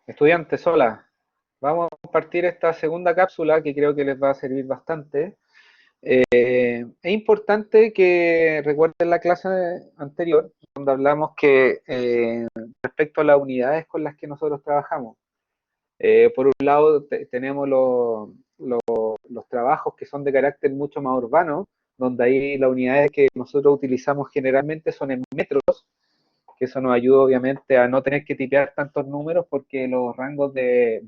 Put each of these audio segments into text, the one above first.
Estudiantes, hola. Vamos a compartir esta segunda cápsula que creo que les va a servir bastante. Es importante que recuerden la clase anterior, donde hablamos que respecto a las unidades con las que nosotros trabajamos, por un lado tenemos los trabajos que son de carácter mucho más urbano, donde ahí las unidades que nosotros utilizamos generalmente son en metros, que eso nos ayuda obviamente a no tener que tipear tantos números porque los rangos de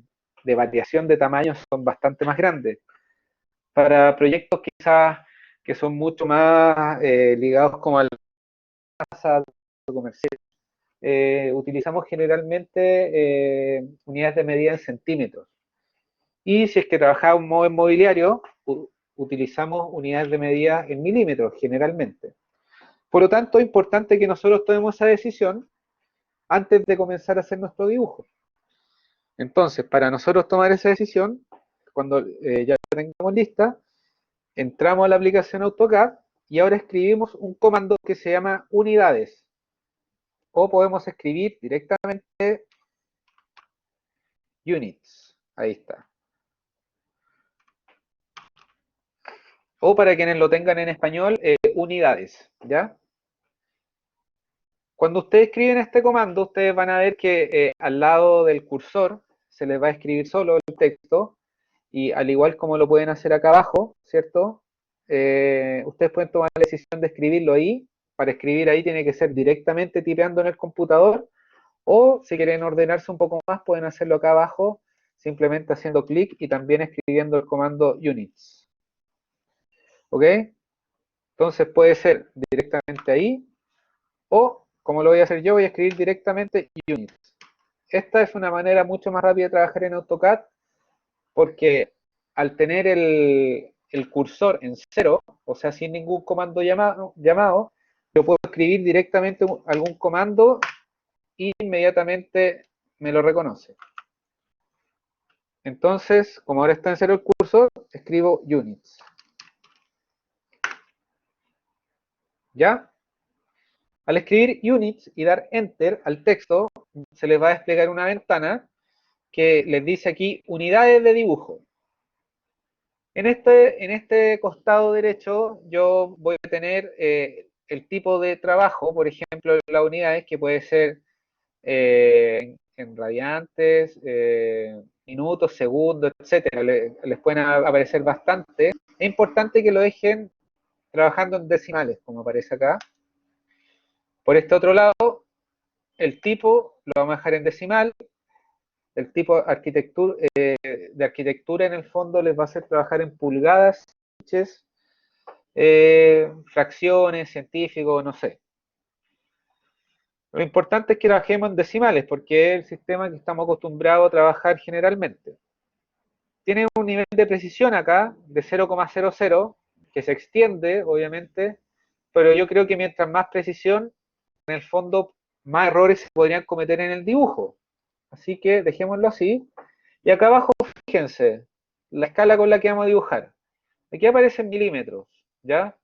variación de tamaño son bastante más grandes. Para proyectos quizás que son mucho más ligados como al comercial, utilizamos generalmente unidades de medida en centímetros. Y si es que trabajamos en mobiliario, utilizamos unidades de medida en milímetros generalmente. Por lo tanto, es importante que nosotros tomemos esa decisión antes de comenzar a hacer nuestro dibujo. Entonces, para nosotros tomar esa decisión, cuando ya la tengamos lista, entramos a la aplicación AutoCAD y ahora escribimos un comando que se llama unidades. O podemos escribir directamente units. Ahí está. O para quienes lo tengan en español, unidades. ¿Ya? Cuando ustedes escriben este comando, ustedes van a ver que al lado del cursor se les va a escribir solo el texto y al igual como lo pueden hacer acá abajo, ¿cierto? Ustedes pueden tomar la decisión de escribirlo ahí. Para escribir ahí tiene que ser directamente tipeando en el computador o si quieren ordenarse un poco más pueden hacerlo acá abajo simplemente haciendo clic y también escribiendo el comando units. ¿Ok? Entonces puede ser directamente ahí o como lo voy a hacer yo voy a escribir directamente units. Esta es una manera mucho más rápida de trabajar en AutoCAD porque al tener el cursor en cero, o sea, sin ningún comando llamado, yo puedo escribir directamente algún comando y inmediatamente me lo reconoce. Entonces, como ahora está en cero el cursor, escribo units. ¿Ya? Al escribir units y dar enter al texto, se les va a desplegar una ventana que les dice aquí unidades de dibujo. En este costado derecho yo voy a tener el tipo de trabajo, por ejemplo, las unidades que puede ser en radiantes, minutos, segundos, etcétera. Les pueden aparecer bastante. Es importante que lo dejen trabajando en decimales, como aparece acá. Por este otro lado, el tipo lo vamos a dejar en decimal. El tipo de arquitectura en el fondo les va a hacer trabajar en pulgadas, inches, fracciones, científicos, no sé. Lo importante es que trabajemos en decimales, porque es el sistema que estamos acostumbrados a trabajar generalmente. Tiene un nivel de precisión acá de 0,00, que se extiende, obviamente, pero yo creo que mientras más precisión, en el fondo, más errores se podrían cometer en el dibujo. Así que dejémoslo así. Y acá abajo, fíjense, la escala con la que vamos a dibujar. Aquí aparecen milímetros, ¿ya?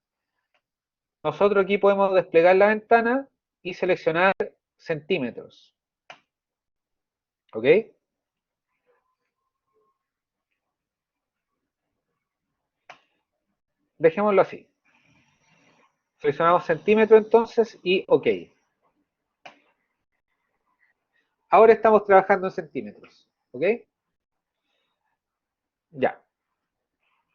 Nosotros aquí podemos desplegar la ventana y seleccionar centímetros, ¿ok? Dejémoslo así. Seleccionamos centímetros entonces y OK. Ahora estamos trabajando en centímetros, ¿ok? Ya.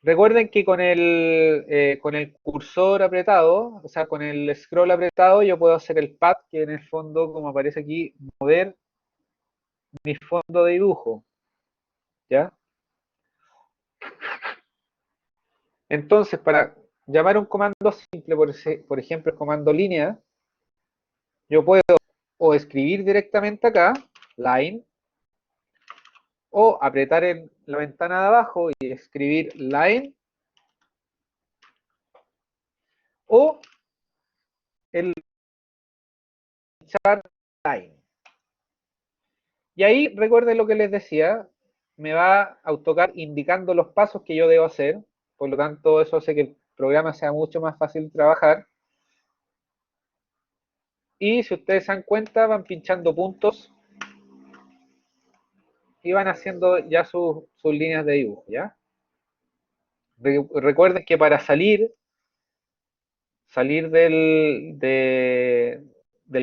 Recuerden que con el cursor apretado, o sea, con el scroll apretado, yo puedo hacer el pad, que en el fondo, como aparece aquí, mover mi fondo de dibujo, ¿ya? Entonces, para llamar un comando simple, por ejemplo, el comando línea, yo puedo o escribir directamente acá, line, o apretar en la ventana de abajo y escribir line, o el char line. Y ahí recuerden lo que les decía, me va a AutoCAD indicando los pasos que yo debo hacer, por lo tanto eso hace que el programa sea mucho más fácil de trabajar. Y si ustedes se dan cuenta, van pinchando puntos y van haciendo ya sus líneas de dibujo, ¿ya? Recuerden que para salir del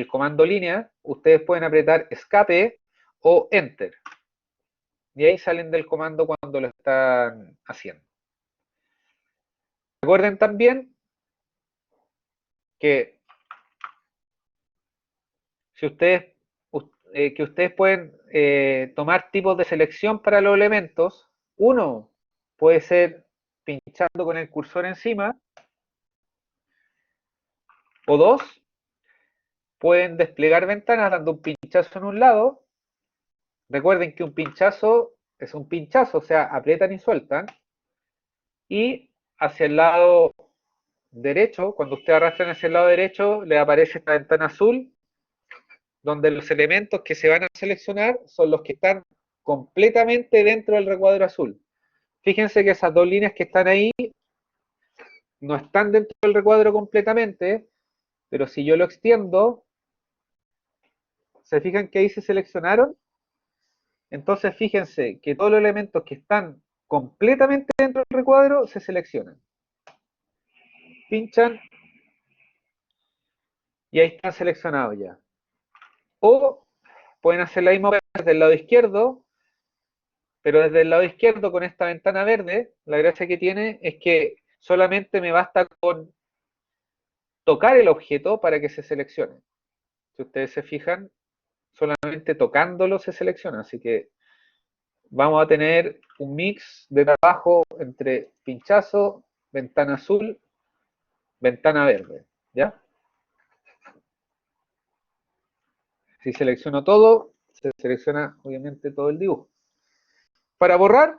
comando línea, ustedes pueden apretar escape o enter. Y ahí salen del comando cuando lo están haciendo. Recuerden también que si ustedes pueden tomar tipos de selección para los elementos. Uno puede ser pinchando con el cursor encima, o dos, pueden desplegar ventanas dando un pinchazo en un lado. Recuerden que un pinchazo es un pinchazo, o sea, aprietan y sueltan. Y hacia el lado derecho, cuando ustedes arrastran hacia el lado derecho, le aparece esta ventana azul, donde los elementos que se van a seleccionar son los que están completamente dentro del recuadro azul. Fíjense que esas dos líneas que están ahí no están dentro del recuadro completamente, pero si yo lo extiendo, ¿se fijan que ahí se seleccionaron? Entonces fíjense que todos los elementos que están completamente dentro del recuadro se seleccionan. Pinchan y ahí están seleccionados ya. O pueden hacer la misma desde el lado izquierdo, pero desde el lado izquierdo con esta ventana verde, la gracia que tiene es que solamente me basta con tocar el objeto para que se seleccione. Si ustedes se fijan, solamente tocándolo se selecciona, así que vamos a tener un mix de trabajo entre pinchazo, ventana azul, ventana verde, ¿ya? Si selecciono todo, se selecciona obviamente todo el dibujo. Para borrar,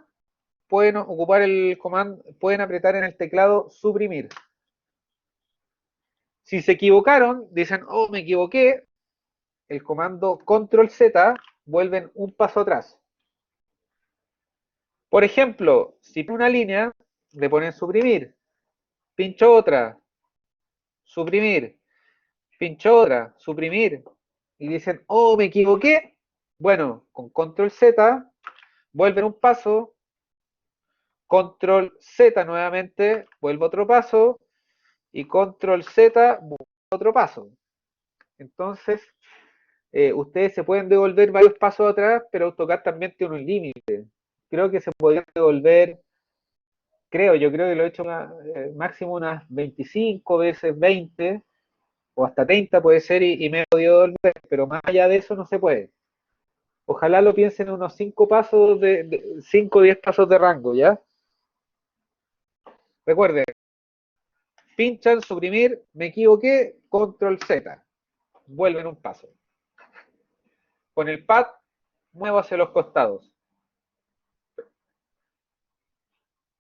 pueden ocupar el comando, pueden apretar en el teclado suprimir. Si se equivocaron, dicen, oh, me equivoqué, el comando control Z, vuelven un paso atrás. Por ejemplo, si por una línea, le ponen suprimir, pincho otra, suprimir, pincho otra, suprimir, y dicen, oh, me equivoqué. Bueno, con control Z, vuelven un paso, control Z nuevamente, vuelvo otro paso, y control Z, otro paso. Entonces, ustedes se pueden devolver varios pasos atrás, pero AutoCAD también tiene un límite. Creo que se podría devolver, yo creo que lo he hecho máximo unas 25 veces, 20 o hasta 30 puede ser, y me he podido devolver, pero más allá de eso no se puede. Ojalá lo piensen en unos 5 pasos, 5 o 10 pasos de rango, ¿ya? Recuerden, pinchan, suprimir, me equivoqué, control Z, vuelven un paso. Con el pad, muevo hacia los costados.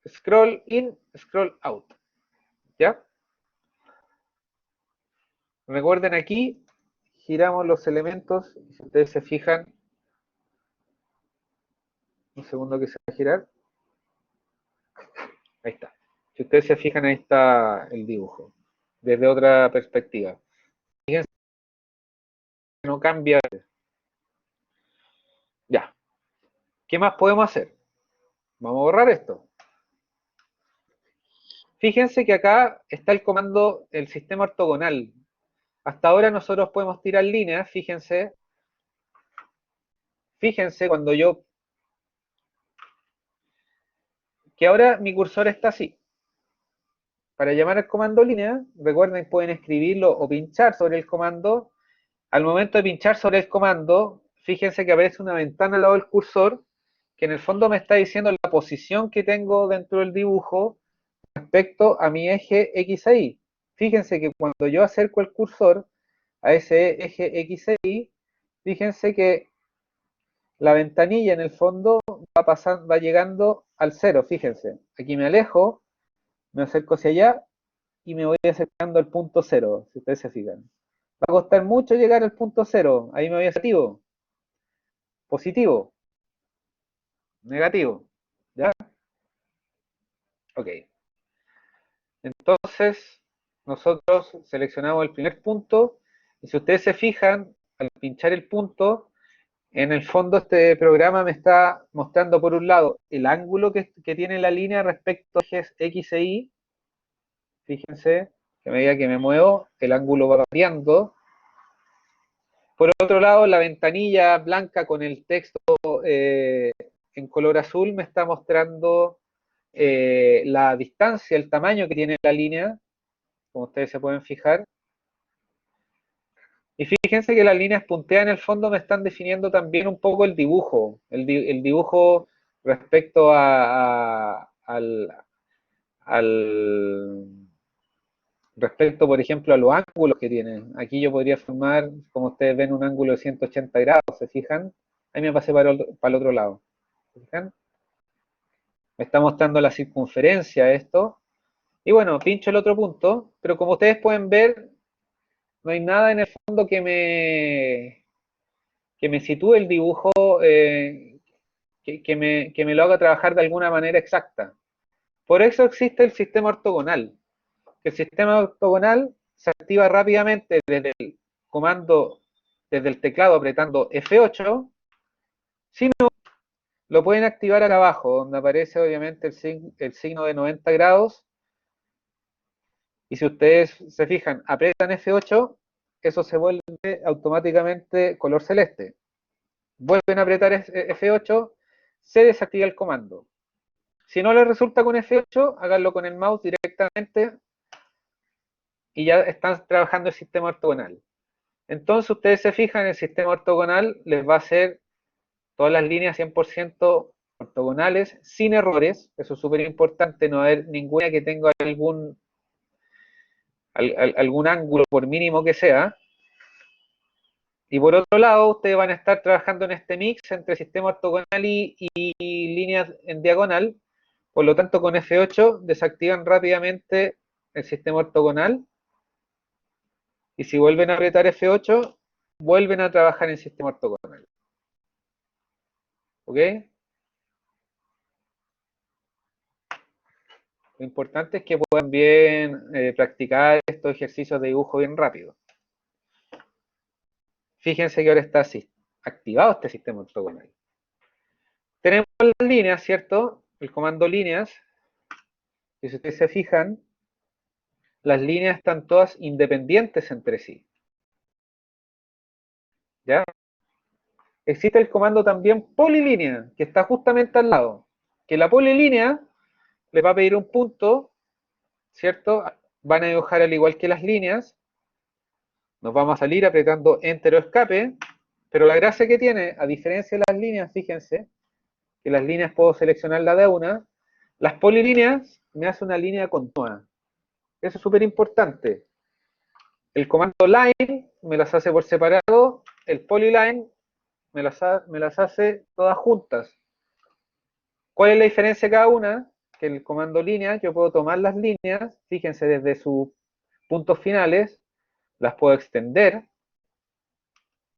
Scroll in, scroll out. ¿Ya? Recuerden aquí, giramos los elementos. Si ustedes se fijan, un segundo que se va a girar. Ahí está. Si ustedes se fijan, ahí está el dibujo. Desde otra perspectiva. Fíjense que no cambia. Ya. ¿Qué más podemos hacer? Vamos a borrar esto. Fíjense que acá está el comando, el sistema ortogonal. Hasta ahora nosotros podemos tirar líneas, fíjense cuando yo, que ahora mi cursor está así. Para llamar al comando línea, recuerden, pueden escribirlo o pinchar sobre el comando. Al momento de pinchar sobre el comando, fíjense que aparece una ventana al lado del cursor, que en el fondo me está diciendo la posición que tengo dentro del dibujo respecto a mi eje X e Y. Fíjense que cuando yo acerco el cursor a ese eje X e Y, fíjense que la ventanilla en el fondo va llegando al cero, fíjense. Aquí me alejo, me acerco hacia allá y me voy acercando al punto cero, si ustedes se fijan. Va a costar mucho llegar al punto cero, ahí me voy a negativo, positivo, negativo, ¿ya? Ok. Entonces, nosotros seleccionamos el primer punto y si ustedes se fijan, al pinchar el punto, En el fondo este programa me está mostrando por un lado el ángulo que tiene la línea respecto a ejes X e Y. Fíjense que a medida que me muevo, el ángulo va variando. Por otro lado, la ventanilla blanca con el texto en color azul me está mostrando la distancia, el tamaño que tiene la línea, como ustedes se pueden fijar. Y fíjense que las líneas punteadas en el fondo me están definiendo también un poco el dibujo, el dibujo respecto al respecto, por ejemplo, a los ángulos que tienen. Aquí yo podría formar, como ustedes ven, un ángulo de 180 grados, ¿se fijan? Ahí me pasé para el otro lado. ¿Se fijan? Me está mostrando la circunferencia esto. Y bueno, pincho el otro punto, pero como ustedes pueden ver, no hay nada en el fondo que me sitúe el dibujo, que me lo haga trabajar de alguna manera exacta. Por eso existe el sistema ortogonal. El sistema ortogonal se activa rápidamente desde el comando, desde el teclado apretando F8. Si no, lo pueden activar acá abajo, donde aparece obviamente el signo de 90 grados. Y si ustedes se fijan, apretan F8, eso se vuelve automáticamente color celeste. Vuelven a apretar F8, se desactiva el comando. Si no les resulta con F8, háganlo con el mouse directamente y ya están trabajando el sistema ortogonal. Entonces ustedes se fijan, el sistema ortogonal les va a hacer todas las líneas 100% ortogonales, sin errores. Eso es súper importante, no haber ninguna que tenga algún ángulo, por mínimo que sea. Y por otro lado, ustedes van a estar trabajando en este mix entre sistema ortogonal y líneas en diagonal. Por lo tanto, con F8 desactivan rápidamente el sistema ortogonal. Y si vuelven a apretar F8, vuelven a trabajar en sistema ortogonal. ¿Ok? Lo importante es que puedan bien practicar estos ejercicios de dibujo bien rápido. Fíjense que ahora está así, activado este sistema ortogonal. Tenemos las líneas, ¿cierto? El comando líneas. Y si ustedes se fijan, las líneas están todas independientes entre sí. ¿Ya? Existe el comando también polilínea, que está justamente al lado. Que la polilínea le va a pedir un punto, ¿cierto? Van a dibujar al igual que las líneas. Nos vamos a salir apretando Enter o Escape. Pero la gracia que tiene, a diferencia de las líneas, fíjense, que las líneas puedo seleccionarla de una. Las polilíneas me hace una línea continua. Eso es súper importante. El comando line me las hace por separado. El polyline me las hace todas juntas. ¿Cuál es la diferencia de cada una? Que el comando línea, yo puedo tomar las líneas, fíjense, desde sus puntos finales, las puedo extender,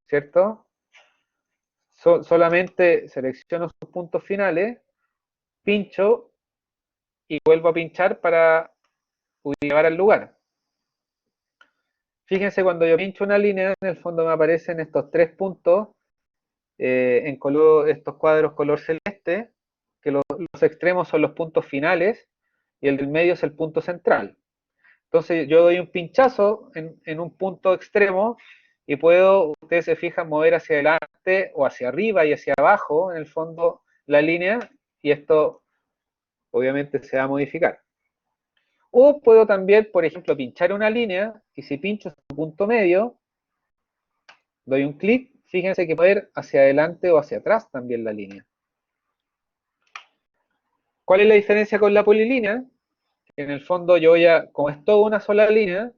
¿cierto? Solamente selecciono sus puntos finales, pincho y vuelvo a pinchar para llevar al lugar. Fíjense, cuando yo pincho una línea, en el fondo me aparecen estos tres puntos en color, estos cuadros color celeste, que los extremos son los puntos finales y el del medio es el punto central. Entonces yo doy un pinchazo en un punto extremo y puedo, ustedes se fijan, mover hacia adelante o hacia arriba y hacia abajo, en el fondo, la línea, y esto obviamente se va a modificar. O puedo también, por ejemplo, pinchar una línea, y si pincho su punto medio, doy un clic, fíjense que puedo ir hacia adelante o hacia atrás también la línea. ¿Cuál es la diferencia con la polilínea? En el fondo yo como es toda una sola línea,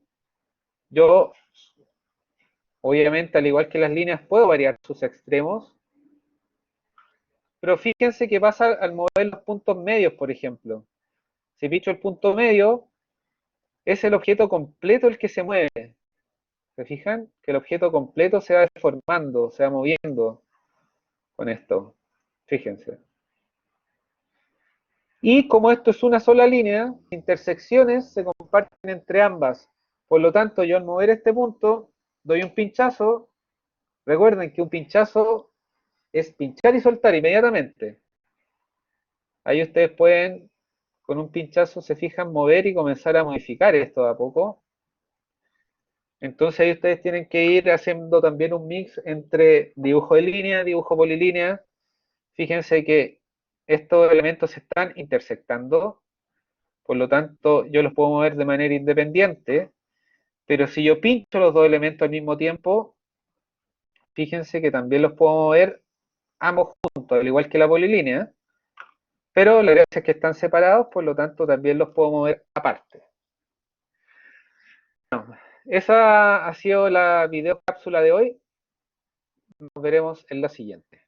yo obviamente al igual que las líneas puedo variar sus extremos, pero fíjense qué pasa al mover los puntos medios, por ejemplo. Si pincho el punto medio, es el objeto completo el que se mueve. ¿Se fijan? Que el objeto completo se va deformando, se va moviendo con esto. Fíjense. Y como esto es una sola línea, intersecciones se comparten entre ambas. Por lo tanto, yo al mover este punto, doy un pinchazo. Recuerden que un pinchazo es pinchar y soltar inmediatamente. Ahí ustedes pueden, con un pinchazo, se fijan, mover y comenzar a modificar esto de a poco. Entonces ahí ustedes tienen que ir haciendo también un mix entre dibujo de línea, dibujo polilínea. Fíjense que estos elementos se están intersectando, por lo tanto yo los puedo mover de manera independiente, pero si yo pincho los dos elementos al mismo tiempo, fíjense que también los puedo mover ambos juntos, al igual que la polilínea, pero la gracia es que están separados, por lo tanto también los puedo mover aparte. Esa ha sido la video cápsula de hoy. Nos veremos en la siguiente.